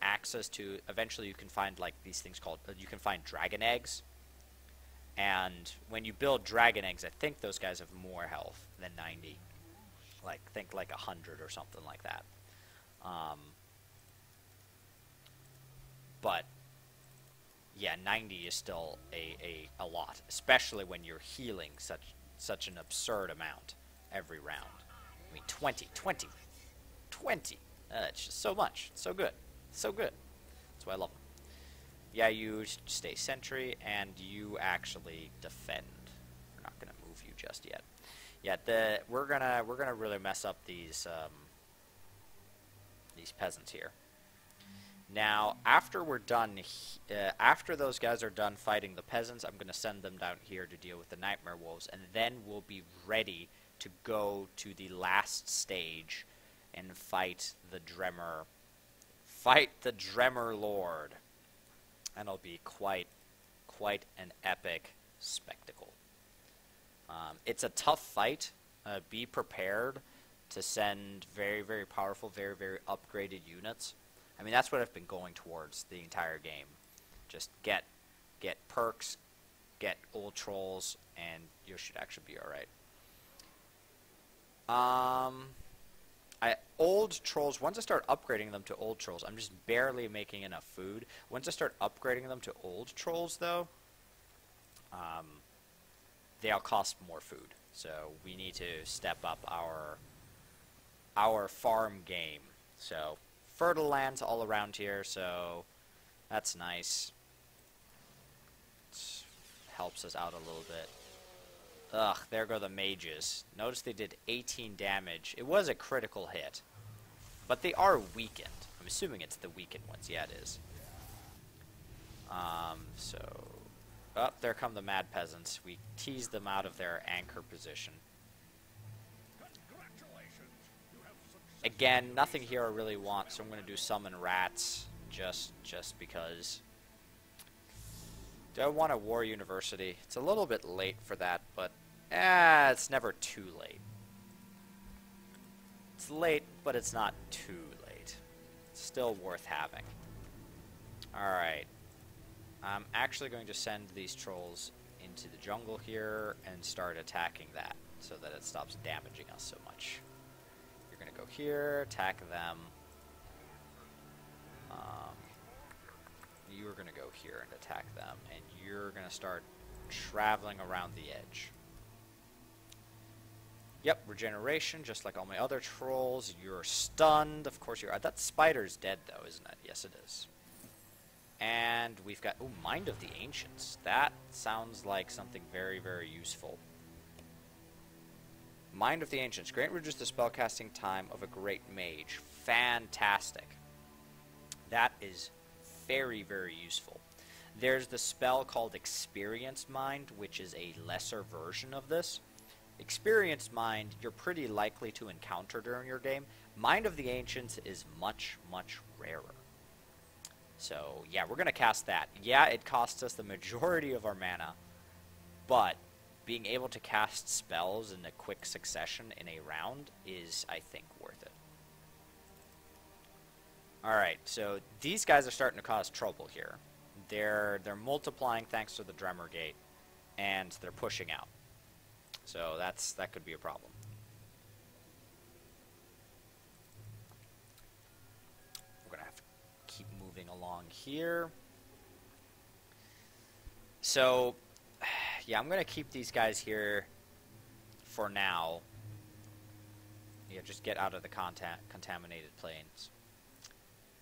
access to, eventually you can find like these things called, you can find dragon eggs, and when you build dragon eggs, I think those guys have more health than 90, think like 100 or something like that. But yeah, 90 is still a lot, especially when you're healing such an absurd amount every round. I mean, 20. It's just so much. It's so good. So good. That's why I love them. Yeah, you stay sentry, and you actually defend. We're not gonna move you just yet. Yeah, we're gonna really mess up these peasants here. Now, after we're done, after those guys are done fighting the peasants, I'm gonna send them down here to deal with the Nightmare Wolves, and then we'll be ready to go to the last stage and fight the Dremor. Fight the Dremor Lord. And it'll be quite an epic spectacle. It's a tough fight. Be prepared to send very, very powerful, very, very upgraded units. I mean, that's what I've been going towards the entire game. Just get perks, get old trolls, and you should actually be alright. Old trolls, once I start upgrading them to old trolls, I'm just barely making enough food. Once I start upgrading them to old trolls, though, they'll cost more food. So we need to step up our farm game. So fertile lands all around here, so that's nice. It helps us out a little bit. Ugh, there go the mages. Notice they did 18 damage. It was a critical hit. But they are weakened. I'm assuming it's the weakened ones. Yeah, it is. Oh, there come the mad peasants. We teased them out of their anchor position. Again, nothing here I really want, so I'm going to do summon rats. Just because. Do I want a war university? It's a little bit late for that, but it's never too late. It's late, but it's not too late. It's still worth having. Alright. I'm actually going to send these trolls into the jungle here and start attacking that so that it stops damaging us so much. You're going to go here, attack them. You're going to go here and attack them, and you're going to start traveling around the edge. Yep, regeneration, just like all my other trolls. You're stunned. Of course, that spider's dead, though, isn't it? Yes, it is. And we've got... Ooh, Mind of the Ancients. That sounds like something very, very useful. Mind of the Ancients. Grant reduce the spellcasting time of a great mage. Fantastic. That is very, very useful. There's the spell called Experienced Mind, which is a lesser version of this. Experienced Mind, you're pretty likely to encounter during your game. Mind of the Ancients is much, much rarer. So, yeah, we're going to cast that. Yeah, it costs us the majority of our mana, but being able to cast spells in a quick succession in a round is, I think, worth it. Alright, so these guys are starting to cause trouble here. They're multiplying thanks to the Dremor Gate, and they're pushing out. So that could be a problem. We're going to have to keep moving along here. So, yeah, I'm going to keep these guys here for now. Yeah, just get out of the contaminated plains.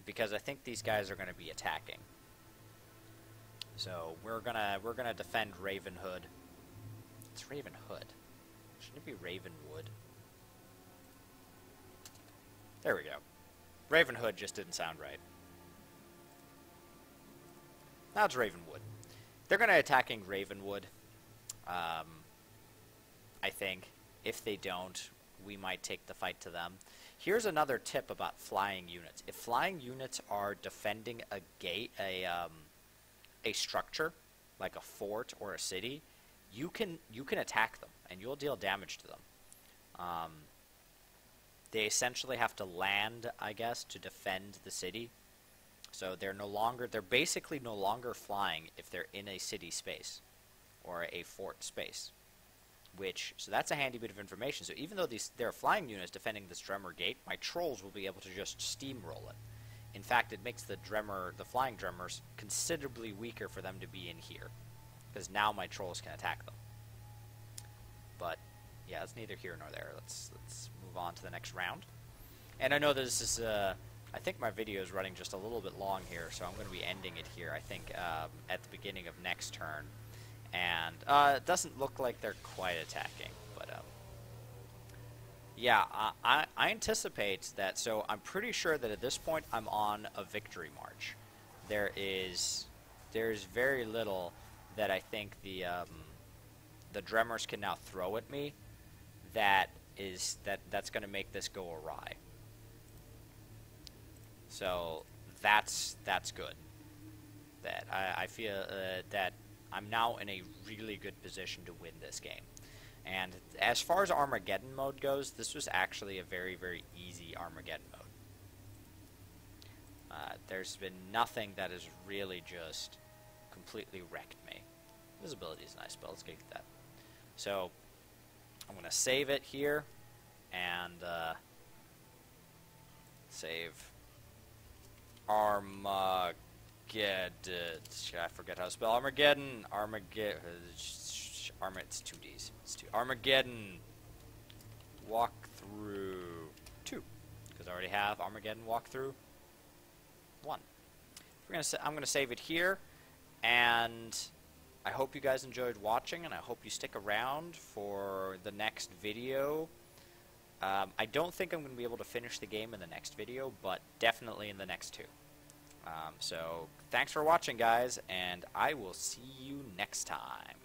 Because I think these guys are going to be attacking. So we're gonna defend Ravenhood. It's Ravenhood. Shouldn't it be Ravenwood? There we go. Ravenhood just didn't sound right. Now it's Ravenwood. They're gonna attacking Ravenwood. I think. If they don't, we might take the fight to them. Here's another tip about flying units. If flying units are defending a gate, a structure, like a fort or a city, you can attack them, and you'll deal damage to them. They essentially have to land, I guess, to defend the city. So they're basically no longer flying if they're in a city space or a fort space. So that's a handy bit of information. So even though they're flying units defending this Dremor Gate, my trolls will be able to just steamroll it. In fact, it makes the flying Dremors considerably weaker for them to be in here, because now my trolls can attack them. But yeah, it's neither here nor there. Let's move on to the next round. And I know this is I think my video is running just a little bit long here, so I'm going to be ending it here. I think at the beginning of next turn. And it doesn't look like they're quite attacking, but yeah, I anticipate that. So I'm pretty sure that at this point I'm on a victory march. There's very little that I think the Dremors can now throw at me that's going to make this go awry. So that's good. That I feel that I'm now in a really good position to win this game. And as far as Armageddon mode goes, this was actually a very, very easy Armageddon mode. There's been nothing that has really just completely wrecked me. Visibility is nice, but let's get that. So I'm going to save it here and save Armageddon. I forget how to spell Armageddon. It's two D's. It's two. Armageddon walkthrough 2, because I already have Armageddon walkthrough 1. I'm gonna save it here, and I hope you guys enjoyed watching, and I hope you stick around for the next video. I don't think I'm going to be able to finish the game in the next video, but definitely in the next 2. So thanks for watching, guys, and I will see you next time.